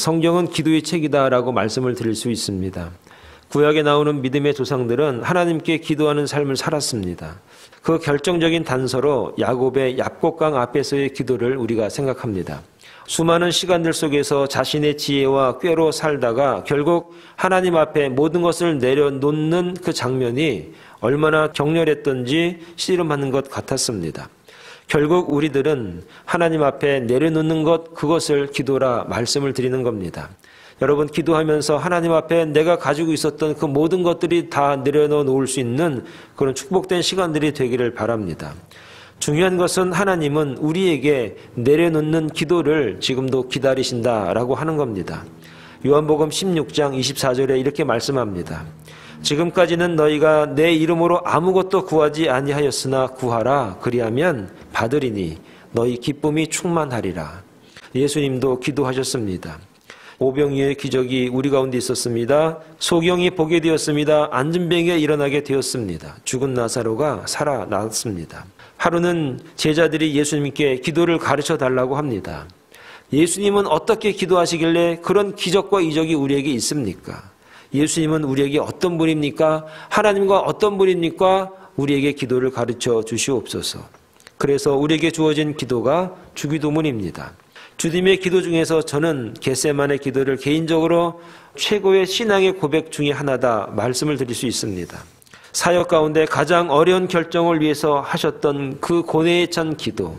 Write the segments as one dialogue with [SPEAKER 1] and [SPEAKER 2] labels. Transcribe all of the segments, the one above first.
[SPEAKER 1] 성경은 기도의 책이다라고 말씀을 드릴 수 있습니다. 구약에 나오는 믿음의 조상들은 하나님께 기도하는 삶을 살았습니다. 그 결정적인 단서로 야곱의 얍곡강 앞에서의 기도를 우리가 생각합니다. 수많은 시간들 속에서 자신의 지혜와 꾀로 살다가 결국 하나님 앞에 모든 것을 내려놓는 그 장면이 얼마나 격렬했던지 씨름하는 것 같았습니다. 결국 우리들은 하나님 앞에 내려놓는 것, 그것을 기도라 말씀을 드리는 겁니다. 여러분, 기도하면서 하나님 앞에 내가 가지고 있었던 그 모든 것들이 다 내려놓을 수 있는 그런 축복된 시간들이 되기를 바랍니다. 중요한 것은 하나님은 우리에게 내려놓는 기도를 지금도 기다리신다라고 하는 겁니다. 요한복음 16장 24절에 이렇게 말씀합니다. 지금까지는 너희가 내 이름으로 아무것도 구하지 아니하였으나 구하라. 그리하면 받으리니 너희 기쁨이 충만하리라. 예수님도 기도하셨습니다. 오병이어의 기적이 우리 가운데 있었습니다. 소경이 보게 되었습니다. 앉은 병에 일어나게 되었습니다. 죽은 나사로가 살아났습니다. 하루는 제자들이 예수님께 기도를 가르쳐 달라고 합니다. 예수님은 어떻게 기도하시길래 그런 기적과 이적이 우리에게 있습니까? 예수님은 우리에게 어떤 분입니까? 하나님과 어떤 분입니까? 우리에게 기도를 가르쳐 주시옵소서. 그래서 우리에게 주어진 기도가 주기도문입니다. 주님의 기도 중에서 저는 겟세마네 기도를 개인적으로 최고의 신앙의 고백 중에 하나다 말씀을 드릴 수 있습니다. 사역 가운데 가장 어려운 결정을 위해서 하셨던 그 고뇌에 찬 기도,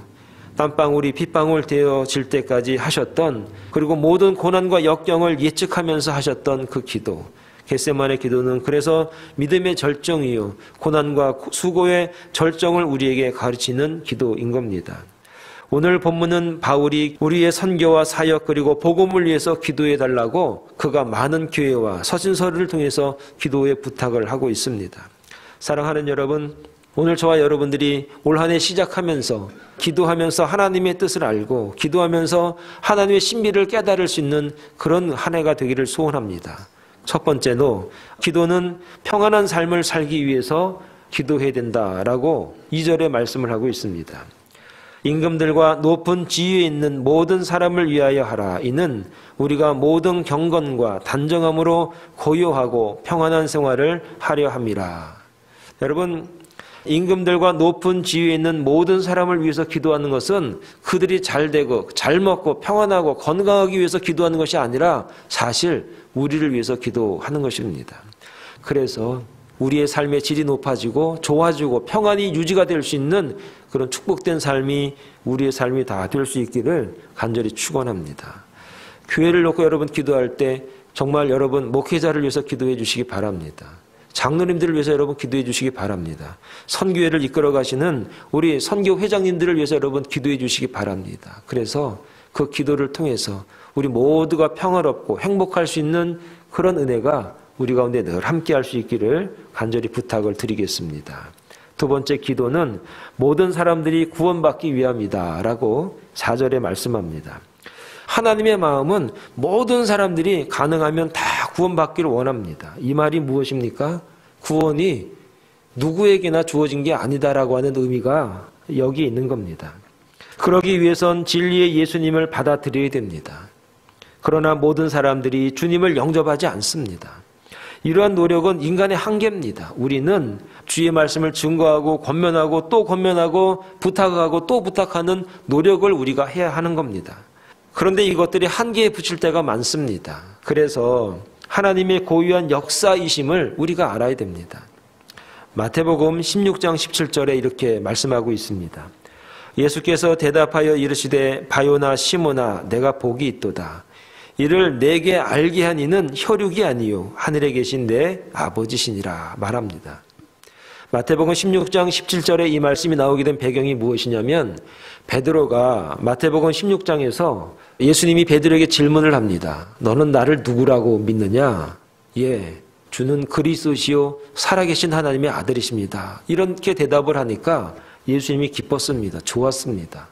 [SPEAKER 1] 땀방울이 핏방울 되어질 때까지 하셨던, 그리고 모든 고난과 역경을 예측하면서 하셨던 그 기도, 겟세마네 기도는 그래서 믿음의 절정이요, 고난과 수고의 절정을 우리에게 가르치는 기도인 겁니다. 오늘 본문은 바울이 우리의 선교와 사역 그리고 복음을 위해서 기도해 달라고 그가 많은 교회와 서신서를 통해서 기도의 부탁을 하고 있습니다. 사랑하는 여러분, 오늘 저와 여러분들이 올 한 해 시작하면서 기도하면서 하나님의 뜻을 알고 기도하면서 하나님의 신비를 깨달을 수 있는 그런 한 해가 되기를 소원합니다. 첫 번째로 기도는 평안한 삶을 살기 위해서 기도해야 된다라고 2절에 말씀을 하고 있습니다. 임금들과 높은 지위에 있는 모든 사람을 위하여 하라. 이는 우리가 모든 경건과 단정함으로 고요하고 평안한 생활을 하려 함이라. 여러분, 임금들과 높은 지위에 있는 모든 사람을 위해서 기도하는 것은 그들이 잘 되고 잘 먹고 평안하고 건강하기 위해서 기도하는 것이 아니라 사실 우리를 위해서 기도하는 것입니다. 그래서 우리의 삶의 질이 높아지고 좋아지고 평안이 유지가 될 수 있는 그런 축복된 삶이 우리의 삶이 다 될 수 있기를 간절히 축원합니다. 교회를 놓고 여러분 기도할 때 정말 여러분 목회자를 위해서 기도해 주시기 바랍니다. 장로님들을 위해서 여러분 기도해 주시기 바랍니다. 선교회를 이끌어 가시는 우리 선교 회장님들을 위해서 여러분 기도해 주시기 바랍니다. 그래서 그 기도를 통해서 우리 모두가 평화롭고 행복할 수 있는 그런 은혜가 우리 가운데 늘 함께 할 수 있기를 간절히 부탁을 드리겠습니다. 두 번째 기도는 모든 사람들이 구원받기 위함이다 라고 4절에 말씀합니다. 하나님의 마음은 모든 사람들이 가능하면 다 구원받기를 원합니다. 이 말이 무엇입니까? 구원이 누구에게나 주어진 게 아니다라고 하는 의미가 여기 있는 겁니다. 그러기 위해선 진리의 예수님을 받아들여야 됩니다. 그러나 모든 사람들이 주님을 영접하지 않습니다. 이러한 노력은 인간의 한계입니다. 우리는 주의 말씀을 증거하고 권면하고 또 권면하고 부탁하고 또 부탁하는 노력을 우리가 해야 하는 겁니다. 그런데 이것들이 한계에 부칠 때가 많습니다. 그래서 하나님의 고유한 역사이심을 우리가 알아야 됩니다. 마태복음 16장 17절에 이렇게 말씀하고 있습니다. 예수께서 대답하여 이르시되 바요나 시몬아 내가 복이 있도다. 이를 내게 알게 한 이는 혈육이 아니요 하늘에 계신 내 아버지시니라 말합니다. 마태복음 16장 17절에 이 말씀이 나오게 된 배경이 무엇이냐면 베드로가 마태복음 16장에서 예수님이 베드로에게 질문을 합니다. 너는 나를 누구라고 믿느냐? 예, 주는 그리스도시요 살아계신 하나님의 아들이십니다. 이렇게 대답을 하니까 예수님이 기뻤습니다. 좋았습니다.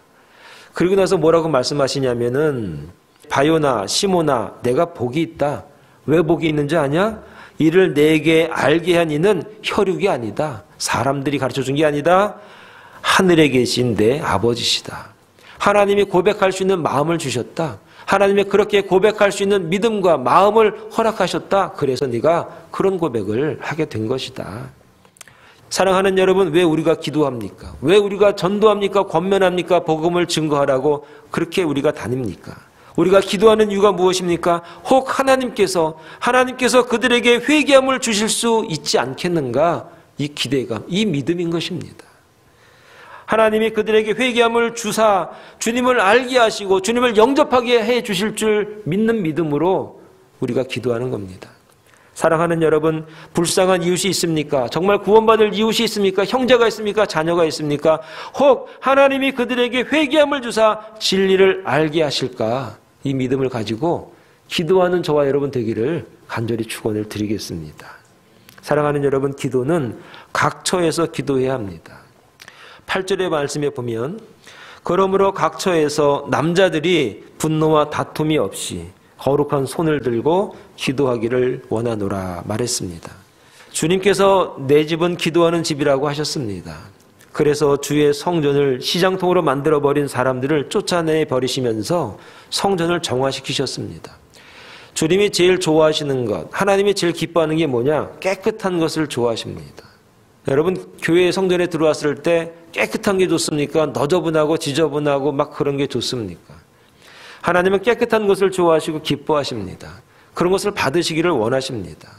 [SPEAKER 1] 그리고 나서 뭐라고 말씀하시냐면은 바요나 시몬아 내가 복이 있다. 왜 복이 있는지 아냐? 이를 내게 알게 한 이는 혈육이 아니다. 사람들이 가르쳐준 게 아니다. 하늘에 계신 내 아버지시다. 하나님이 고백할 수 있는 마음을 주셨다. 하나님이 그렇게 고백할 수 있는 믿음과 마음을 허락하셨다. 그래서 네가 그런 고백을 하게 된 것이다. 사랑하는 여러분, 왜 우리가 기도합니까? 왜 우리가 전도합니까? 권면합니까? 복음을 증거하라고 그렇게 우리가 다닙니까? 우리가 기도하는 이유가 무엇입니까? 혹 하나님께서 그들에게 회개함을 주실 수 있지 않겠는가? 이 기대감, 이 믿음인 것입니다. 하나님이 그들에게 회개함을 주사 주님을 알게 하시고 주님을 영접하게 해 주실 줄 믿는 믿음으로 우리가 기도하는 겁니다. 사랑하는 여러분, 불쌍한 이웃이 있습니까? 정말 구원받을 이웃이 있습니까? 형제가 있습니까? 자녀가 있습니까? 혹 하나님이 그들에게 회개함을 주사 진리를 알게 하실까? 이 믿음을 가지고 기도하는 저와 여러분 되기를 간절히 축원을 드리겠습니다. 사랑하는 여러분, 기도는 각처에서 기도해야 합니다. 8절의 말씀에 보면 그러므로 각처에서 남자들이 분노와 다툼이 없이 거룩한 손을 들고 기도하기를 원하노라 말했습니다. 주님께서 내 집은 기도하는 집이라고 하셨습니다. 그래서 주의 성전을 시장통으로 만들어버린 사람들을 쫓아내 버리시면서 성전을 정화시키셨습니다. 주님이 제일 좋아하시는 것, 하나님이 제일 기뻐하는 게 뭐냐? 깨끗한 것을 좋아하십니다. 여러분, 교회 성전에 들어왔을 때 깨끗한 게 좋습니까? 너저분하고 지저분하고 막 그런 게 좋습니까? 하나님은 깨끗한 것을 좋아하시고 기뻐하십니다. 그런 것을 받으시기를 원하십니다.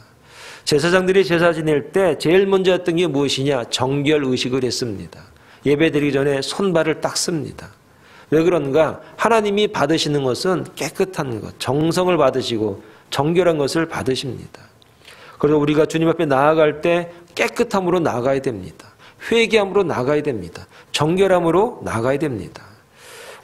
[SPEAKER 1] 제사장들이 제사 지낼 때 제일 먼저 했던 게 무엇이냐? 정결 의식을 했습니다. 예배 드리기 전에 손발을 닦습니다. 왜 그런가? 하나님이 받으시는 것은 깨끗한 것, 정성을 받으시고 정결한 것을 받으십니다. 그래서 우리가 주님 앞에 나아갈 때 깨끗함으로 나아가야 됩니다. 회개함으로 나아가야 됩니다. 정결함으로 나아가야 됩니다.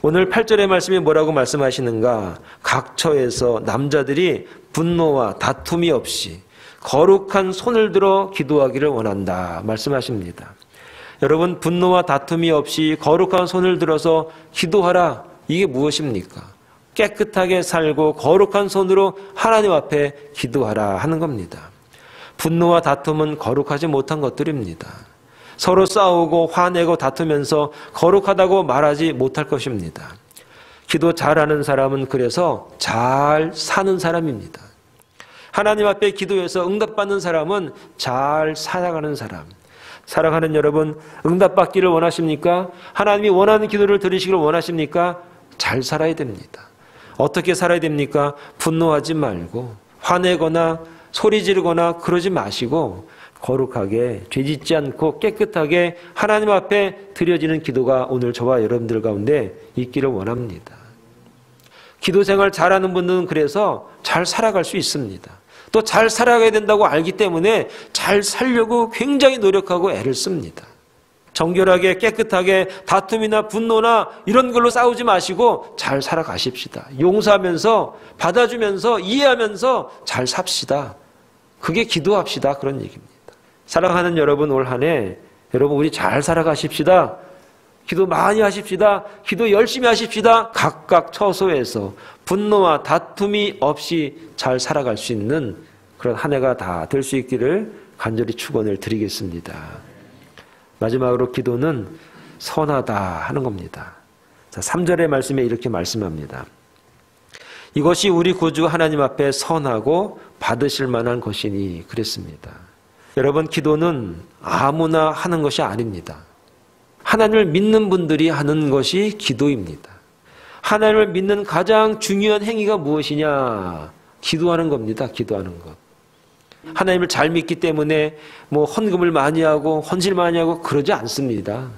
[SPEAKER 1] 오늘 8절의 말씀이 뭐라고 말씀하시는가? 각처에서 남자들이 분노와 다툼이 없이 거룩한 손을 들어 기도하기를 원한다 말씀하십니다. 여러분, 분노와 다툼이 없이 거룩한 손을 들어서 기도하라. 이게 무엇입니까? 깨끗하게 살고 거룩한 손으로 하나님 앞에 기도하라 하는 겁니다. 분노와 다툼은 거룩하지 못한 것들입니다. 서로 싸우고 화내고 다투면서 거룩하다고 말하지 못할 것입니다. 기도 잘하는 사람은 그래서 잘 사는 사람입니다. 하나님 앞에 기도해서 응답받는 사람은 잘 살아가는 사람. 사랑하는 여러분, 응답받기를 원하십니까? 하나님이 원하는 기도를 들으시기를 원하십니까? 잘 살아야 됩니다. 어떻게 살아야 됩니까? 분노하지 말고 화내거나 소리 지르거나 그러지 마시고 거룩하게 죄짓지 않고 깨끗하게 하나님 앞에 드려지는 기도가 오늘 저와 여러분들 가운데 있기를 원합니다. 기도 생활 잘하는 분들은 그래서 잘 살아갈 수 있습니다. 또 잘 살아가야 된다고 알기 때문에 잘 살려고 굉장히 노력하고 애를 씁니다. 정결하게 깨끗하게 다툼이나 분노나 이런 걸로 싸우지 마시고 잘 살아가십시다. 용서하면서 받아주면서 이해하면서 잘 삽시다. 그게 기도합시다. 그런 얘기입니다. 사랑하는 여러분, 올 한 해 여러분 우리 잘 살아가십시다. 기도 많이 하십시다. 기도 열심히 하십시다. 각각 처소에서 분노와 다툼이 없이 잘 살아갈 수 있는 그런 한 해가 다 될 수 있기를 간절히 축원을 드리겠습니다. 마지막으로 기도는 선하다 하는 겁니다. 자, 3절의 말씀에 이렇게 말씀합니다. 이것이 우리 구주 하나님 앞에 선하고 받으실 만한 것이니 그랬습니다. 여러분, 기도는 아무나 하는 것이 아닙니다. 하나님을 믿는 분들이 하는 것이 기도입니다. 하나님을 믿는 가장 중요한 행위가 무엇이냐? 기도하는 겁니다. 기도하는 것. 하나님을 잘 믿기 때문에 뭐 헌금을 많이 하고 헌실 많이 하고 그러지 않습니다.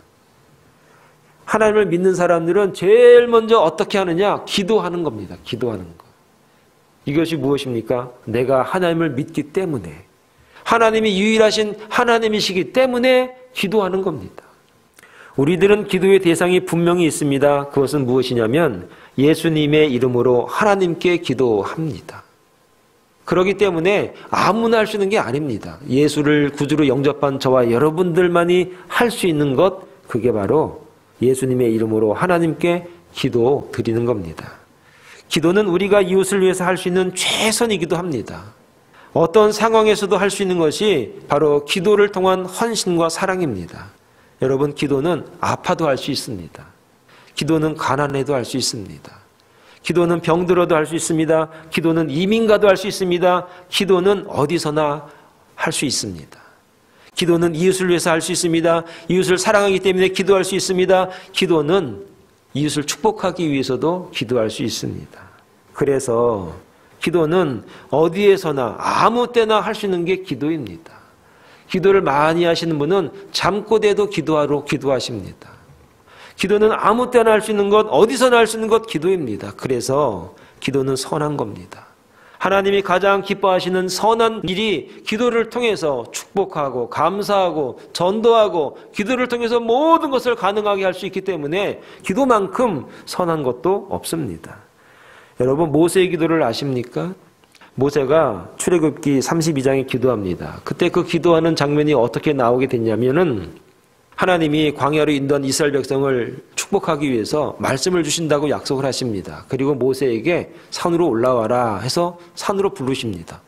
[SPEAKER 1] 하나님을 믿는 사람들은 제일 먼저 어떻게 하느냐? 기도하는 겁니다. 기도하는 것. 이것이 무엇입니까? 내가 하나님을 믿기 때문에, 하나님이 유일하신 하나님이시기 때문에 기도하는 겁니다. 우리들은 기도의 대상이 분명히 있습니다. 그것은 무엇이냐면 예수님의 이름으로 하나님께 기도합니다. 그렇기 때문에 아무나 할 수 있는 게 아닙니다. 예수를 구주로 영접한 저와 여러분들만이 할 수 있는 것, 그게 바로 예수님의 이름으로 하나님께 기도 드리는 겁니다. 기도는 우리가 이웃을 위해서 할 수 있는 최선이기도 합니다. 어떤 상황에서도 할 수 있는 것이 바로 기도를 통한 헌신과 사랑입니다. 여러분, 기도는 아파도 할 수 있습니다. 기도는 가난해도 할 수 있습니다. 기도는 병들어도 할 수 있습니다. 기도는 이민가도 할 수 있습니다. 기도는 어디서나 할 수 있습니다. 기도는 이웃을 위해서 할 수 있습니다. 이웃을 사랑하기 때문에 기도할 수 있습니다. 기도는 이웃을 축복하기 위해서도 기도할 수 있습니다. 그래서 기도는 어디에서나 아무 때나 할 수 있는 게 기도입니다. 기도를 많이 하시는 분은 잠꼬대도 기도하러 기도하십니다. 기도는 아무 때나 할 수 있는 것, 어디서나 할 수 있는 것 기도입니다. 그래서 기도는 선한 겁니다. 하나님이 가장 기뻐하시는 선한 일이 기도를 통해서 축복하고 감사하고 전도하고 기도를 통해서 모든 것을 가능하게 할 수 있기 때문에 기도만큼 선한 것도 없습니다. 여러분, 모세의 기도를 아십니까? 모세가 출애굽기 32장에 기도합니다. 그때 그 기도하는 장면이 어떻게 나오게 됐냐면은 하나님이 광야로 인도한 이스라엘 백성을 축복하기 위해서 말씀을 주신다고 약속을 하십니다. 그리고 모세에게 산으로 올라와라 해서 산으로 부르십니다.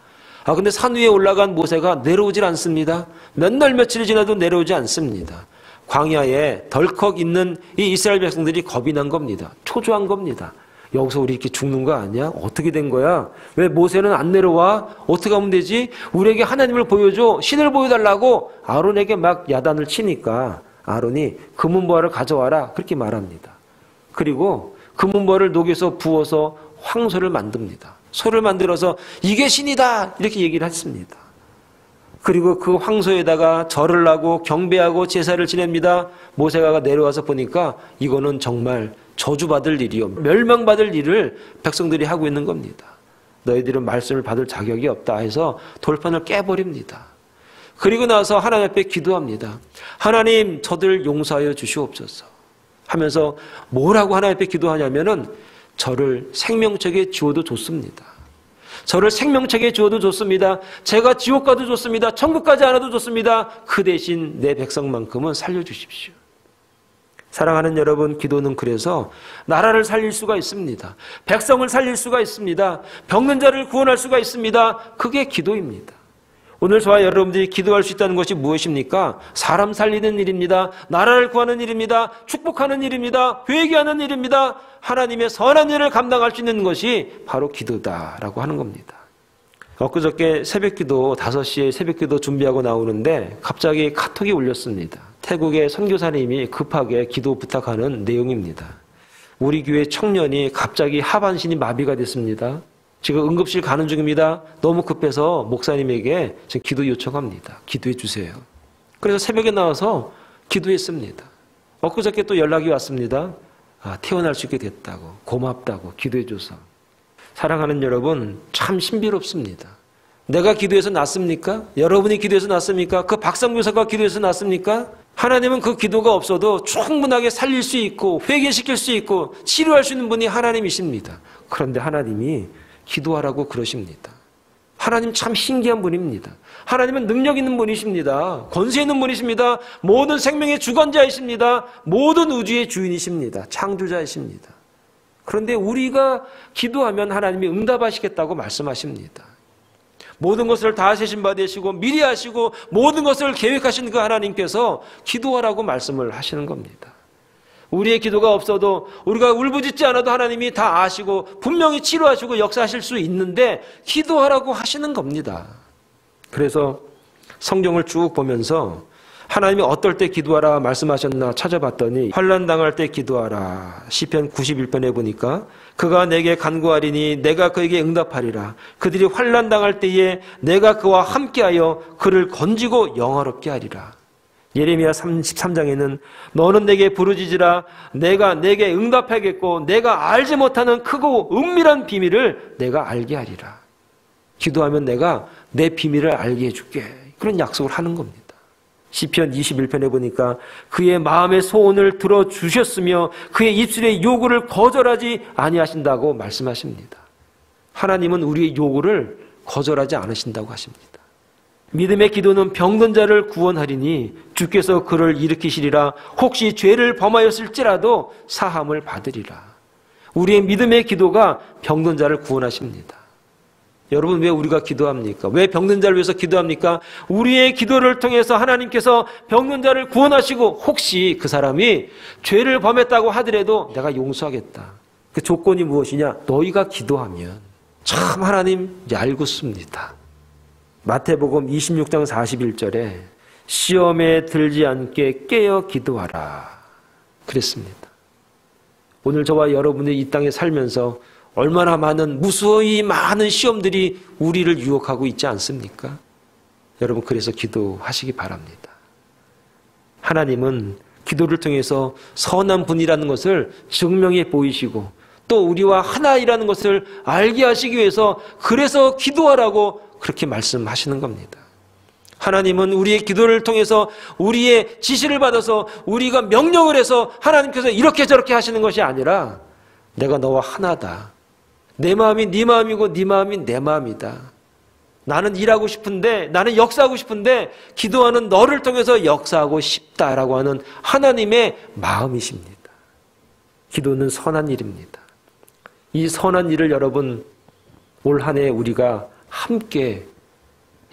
[SPEAKER 1] 근데 산 위에 올라간 모세가 내려오질 않습니다. 몇 날 며칠이 지나도 내려오지 않습니다. 광야에 덜컥 있는 이 이스라엘 백성들이 겁이 난 겁니다. 초조한 겁니다. 여기서 우리 이렇게 죽는 거 아니야? 어떻게 된 거야? 왜 모세는 안 내려와? 어떻게 하면 되지? 우리에게 하나님을 보여줘. 신을 보여달라고 아론에게 막 야단을 치니까 아론이 금은보화를 가져와라. 그렇게 말합니다. 그리고 금은보화를 녹여서 부어서 황소를 만듭니다. 소를 만들어서 이게 신이다. 이렇게 얘기를 했습니다. 그리고 그 황소에다가 절을 하고 경배하고 제사를 지냅니다. 모세가 내려와서 보니까 이거는 정말 저주받을 일이요, 멸망받을 일을 백성들이 하고 있는 겁니다. 너희들은 말씀을 받을 자격이 없다 해서 돌판을 깨버립니다. 그리고 나서 하나님 앞에 기도합니다. 하나님, 저들 용서하여 주시옵소서 하면서 뭐라고 하나님 앞에 기도하냐면은 저를 생명책에 지워도 좋습니다. 저를 생명책에 지워도 좋습니다. 제가 지옥 가도 좋습니다. 천국 가지 않아도 좋습니다. 그 대신 내 백성만큼은 살려주십시오. 사랑하는 여러분, 기도는 그래서 나라를 살릴 수가 있습니다. 백성을 살릴 수가 있습니다. 병든 자를 구원할 수가 있습니다. 그게 기도입니다. 오늘 저와 여러분들이 기도할 수 있다는 것이 무엇입니까? 사람 살리는 일입니다. 나라를 구하는 일입니다. 축복하는 일입니다. 회개하는 일입니다. 하나님의 선한 일을 감당할 수 있는 것이 바로 기도다라고 하는 겁니다. 엊그저께 새벽기도 5시에 새벽기도 준비하고 나오는데 갑자기 카톡이 울렸습니다. 태국의 선교사님이 급하게 기도 부탁하는 내용입니다. 우리 교회 청년이 갑자기 하반신이 마비가 됐습니다. 지금 응급실 가는 중입니다. 너무 급해서 목사님에게 지금 기도 요청합니다. 기도해 주세요. 그래서 새벽에 나와서 기도했습니다. 엊그저께 또 연락이 왔습니다. 태어날 수 있게 됐다고, 고맙다고 기도해 줘서. 사랑하는 여러분, 참 신비롭습니다. 내가 기도해서 낫습니까? 여러분이 기도해서 낫습니까? 그 박상교사가 기도해서 낫습니까? 하나님은 그 기도가 없어도 충분하게 살릴 수 있고 회개시킬 수 있고 치료할 수 있는 분이 하나님이십니다. 그런데 하나님이 기도하라고 그러십니다. 하나님 참 신기한 분입니다. 하나님은 능력 있는 분이십니다. 권세 있는 분이십니다. 모든 생명의 주관자이십니다. 모든 우주의 주인이십니다. 창조자이십니다. 그런데 우리가 기도하면 하나님이 응답하시겠다고 말씀하십니다. 모든 것을 다 하신 바 되시고 미리 하시고 모든 것을 계획하신 그 하나님께서 기도하라고 말씀을 하시는 겁니다. 우리의 기도가 없어도 우리가 울부짖지 않아도 하나님이 다 아시고 분명히 치료하시고 역사하실 수 있는데 기도하라고 하시는 겁니다. 그래서 성경을 쭉 보면서 하나님이 어떨 때 기도하라 말씀하셨나 찾아봤더니 환난 당할 때 기도하라. 시편 91편에 보니까 그가 내게 간구하리니 내가 그에게 응답하리라. 그들이 환난 당할 때에 내가 그와 함께하여 그를 건지고 영화롭게 하리라. 예레미야 33장에는 너는 내게 부르짖으라. 내가 내게 응답하겠고 내가 알지 못하는 크고 은밀한 비밀을 내가 알게 하리라. 기도하면 내가 내 비밀을 알게 해줄게. 그런 약속을 하는 겁니다. 시편 21편에 보니까 그의 마음의 소원을 들어주셨으며 그의 입술의 요구를 거절하지 아니하신다고 말씀하십니다. 하나님은 우리의 요구를 거절하지 않으신다고 하십니다. 믿음의 기도는 병든 자를 구원하리니 주께서 그를 일으키시리라. 혹시 죄를 범하였을지라도 사함을 받으리라. 우리의 믿음의 기도가 병든 자를 구원하십니다. 여러분, 왜 우리가 기도합니까? 왜 병든 자를 위해서 기도합니까? 우리의 기도를 통해서 하나님께서 병든 자를 구원하시고 혹시 그 사람이 죄를 범했다고 하더라도 내가 용서하겠다. 그 조건이 무엇이냐? 너희가 기도하면 참 하나님 얄궂습니다. 마태복음 26장 41절에 시험에 들지 않게 깨어 기도하라 그랬습니다. 오늘 저와 여러분이 이 땅에 살면서 얼마나 무수히 많은 시험들이 우리를 유혹하고 있지 않습니까? 여러분, 그래서 기도하시기 바랍니다. 하나님은 기도를 통해서 선한 분이라는 것을 증명해 보이시고 또 우리와 하나이라는 것을 알게 하시기 위해서 그래서 기도하라고 그렇게 말씀하시는 겁니다. 하나님은 우리의 기도를 통해서 우리의 지시를 받아서 우리가 명령을 해서 하나님께서 이렇게 저렇게 하시는 것이 아니라 내가 너와 하나다. 내 마음이 네 마음이고 네 마음이 내 마음이다. 나는 일하고 싶은데, 나는 역사하고 싶은데 기도하는 너를 통해서 역사하고 싶다라고 하는 하나님의 마음이십니다. 기도는 선한 일입니다. 이 선한 일을 여러분 올 한 해 우리가 함께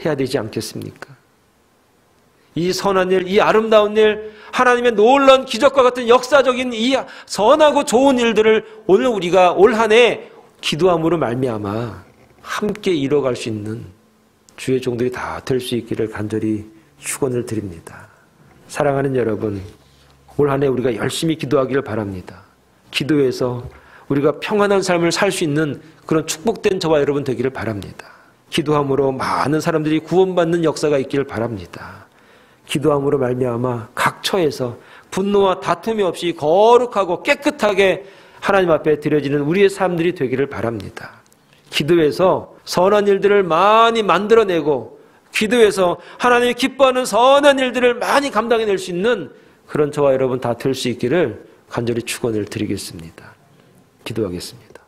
[SPEAKER 1] 해야 되지 않겠습니까? 이 선한 일, 이 아름다운 일, 하나님의 놀라운 기적과 같은 역사적인 이 선하고 좋은 일들을 오늘 우리가 올 한 해 기도함으로 말미암아 함께 이뤄갈 수 있는 주의 종들이 다 될 수 있기를 간절히 축원을 드립니다. 사랑하는 여러분, 올 한 해 우리가 열심히 기도하기를 바랍니다. 기도해서 우리가 평안한 삶을 살 수 있는 그런 축복된 저와 여러분 되기를 바랍니다. 기도함으로 많은 사람들이 구원받는 역사가 있기를 바랍니다. 기도함으로 말미암아 각 처에서 분노와 다툼이 없이 거룩하고 깨끗하게 하나님 앞에 드려지는 우리의 삶들이 되기를 바랍니다. 기도해서 선한 일들을 많이 만들어내고 기도해서 하나님이 기뻐하는 선한 일들을 많이 감당해낼 수 있는 그런 저와 여러분 다 될 수 있기를 간절히 축원을 드리겠습니다. 기도하겠습니다.